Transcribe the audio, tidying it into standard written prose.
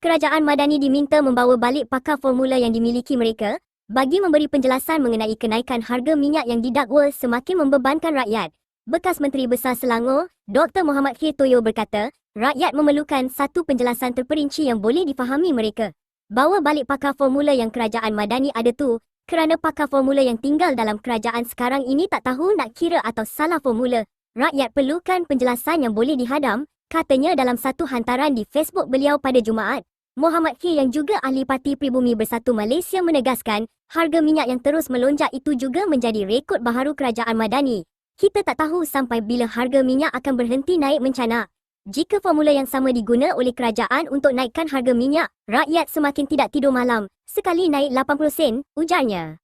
Kerajaan Madani diminta membawa balik pakar formula yang dimiliki mereka bagi memberi penjelasan mengenai kenaikan harga minyak yang didakwa semakin membebankan rakyat. Bekas Menteri Besar Selangor, Dr. Mohammad Khir Toyo berkata, rakyat memerlukan satu penjelasan terperinci yang boleh difahami mereka. Bawa balik pakar formula yang kerajaan Madani ada tu, kerana pakar formula yang tinggal dalam kerajaan sekarang ini tak tahu nak kira atau salah formula. Rakyat perlukan penjelasan yang boleh dihadam, katanya dalam satu hantaran di Facebook beliau pada Jumaat. Mohammad Khir yang juga ahli Parti Pribumi Bersatu Malaysia menegaskan, harga minyak yang terus melonjak itu juga menjadi rekod baharu kerajaan Madani. Kita tak tahu sampai bila harga minyak akan berhenti naik mencanak. Jika formula yang sama diguna oleh kerajaan untuk naikkan harga minyak, rakyat semakin tidak tidur malam. Sekali naik 80 sen, ujarnya.